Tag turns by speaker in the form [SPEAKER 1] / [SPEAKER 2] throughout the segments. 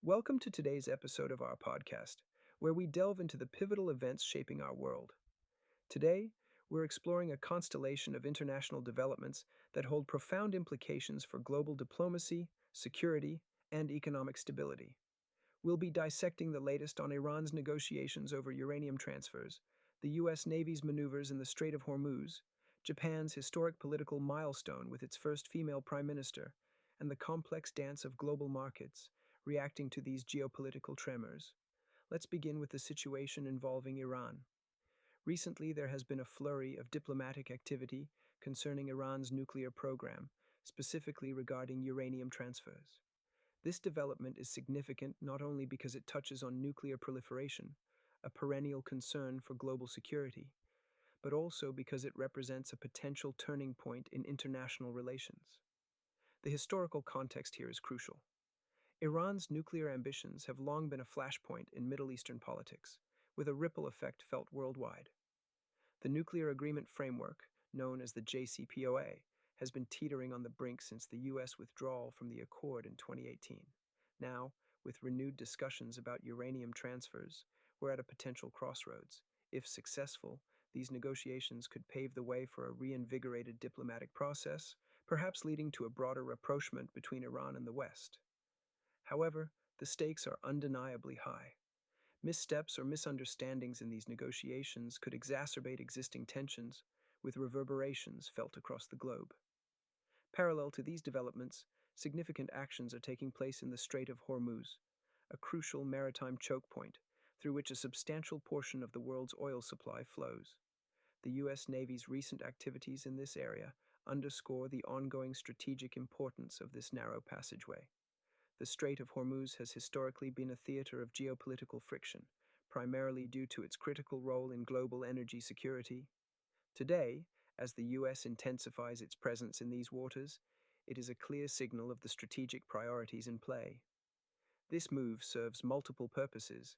[SPEAKER 1] Welcome to today's episode of our podcast, where we delve into the pivotal events shaping our world. Today, we're exploring a constellation of international developments that hold profound implications for global diplomacy, security, and economic stability. We'll be dissecting the latest on Iran's negotiations over uranium transfers, the U.S. Navy's maneuvers in the Strait of Hormuz, Japan's historic political milestone with its first female prime minister, and the complex dance of global markets reacting to these geopolitical tremors. Let's begin with the situation involving Iran. Recently, there has been a flurry of diplomatic activity concerning Iran's nuclear program, specifically regarding uranium transfers. This development is significant not only because it touches on nuclear proliferation, a perennial concern for global security, but also because it represents a potential turning point in international relations. The historical context here is crucial. Iran's nuclear ambitions have long been a flashpoint in Middle Eastern politics, with a ripple effect felt worldwide. The nuclear agreement framework, known as the JCPOA, has been teetering on the brink since the U.S. withdrawal from the accord in 2018. Now, with renewed discussions about uranium transfers, we're at a potential crossroads. If successful, these negotiations could pave the way for a reinvigorated diplomatic process, perhaps leading to a broader rapprochement between Iran and the West. However, the stakes are undeniably high. Missteps or misunderstandings in these negotiations could exacerbate existing tensions, with reverberations felt across the globe. Parallel to these developments, significant actions are taking place in the Strait of Hormuz, a crucial maritime choke point through which a substantial portion of the world's oil supply flows. The U.S. Navy's recent activities in this area underscore the ongoing strategic importance of this narrow passageway. The Strait of Hormuz has historically been a theater of geopolitical friction, primarily due to its critical role in global energy security. Today, as the U.S. intensifies its presence in these waters, it is a clear signal of the strategic priorities in play. This move serves multiple purposes.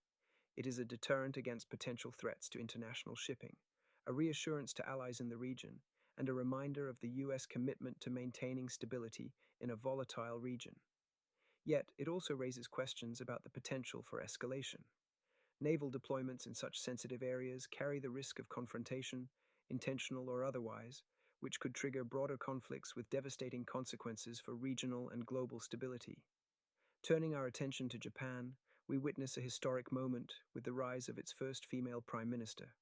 [SPEAKER 1] It is a deterrent against potential threats to international shipping, a reassurance to allies in the region, and a reminder of the U.S. commitment to maintaining stability in a volatile region. Yet, it also raises questions about the potential for escalation. Naval deployments in such sensitive areas carry the risk of confrontation, intentional or otherwise, which could trigger broader conflicts with devastating consequences for regional and global stability. Turning our attention to Japan, we witness a historic moment with the rise of its first female prime minister.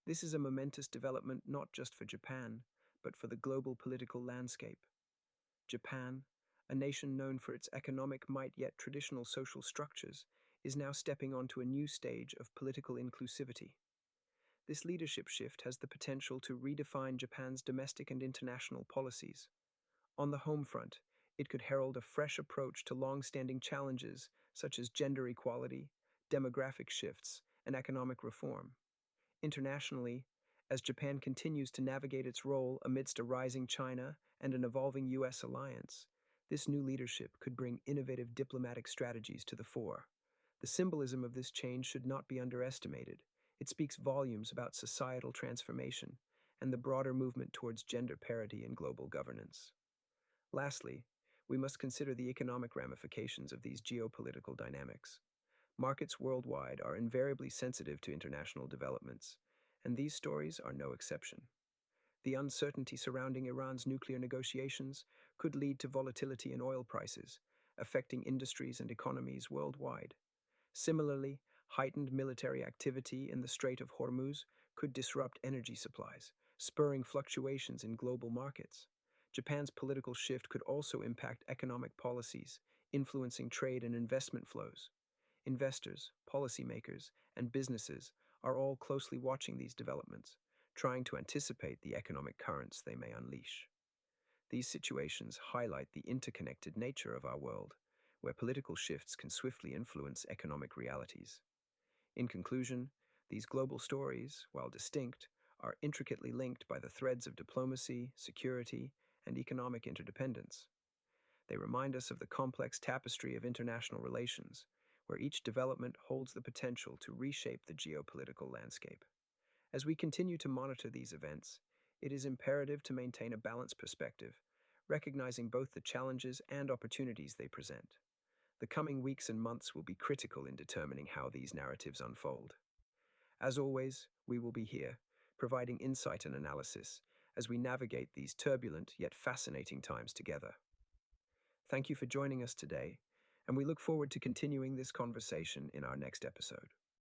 [SPEAKER 1] This is a momentous development not just for Japan, but for the global political landscape. Japan, a nation known for its economic might yet traditional social structures, is now stepping onto a new stage of political inclusivity. This leadership shift has the potential to redefine Japan's domestic and international policies. On the home front, it could herald a fresh approach to long-standing challenges such as gender equality, demographic shifts, and economic reform. Internationally, as Japan continues to navigate its role amidst a rising China and an evolving U.S. alliance, this new leadership could bring innovative diplomatic strategies to the fore. The symbolism of this change should not be underestimated. It speaks volumes about societal transformation and the broader movement towards gender parity in global governance. Lastly, we must consider the economic ramifications of these geopolitical dynamics. Markets worldwide are invariably sensitive to international developments, and these stories are no exception. The uncertainty surrounding Iran's nuclear negotiations could lead to volatility in oil prices, affecting industries and economies worldwide. Similarly, heightened military activity in the Strait of Hormuz could disrupt energy supplies, spurring fluctuations in global markets. Japan's political shift could also impact economic policies, influencing trade and investment flows. Investors, policymakers, and businesses are all closely watching these developments, trying to anticipate the economic currents they may unleash. These situations highlight the interconnected nature of our world, where political shifts can swiftly influence economic realities. In conclusion, these global stories, while distinct, are intricately linked by the threads of diplomacy, security, and economic interdependence. They remind us of the complex tapestry of international relations, where each development holds the potential to reshape the geopolitical landscape. As we continue to monitor these events, it is imperative to maintain a balanced perspective, recognizing both the challenges and opportunities they present. The coming weeks and months will be critical in determining how these narratives unfold. As always, we will be here, providing insight and analysis as we navigate these turbulent yet fascinating times together. Thank you for joining us today, and we look forward to continuing this conversation in our next episode.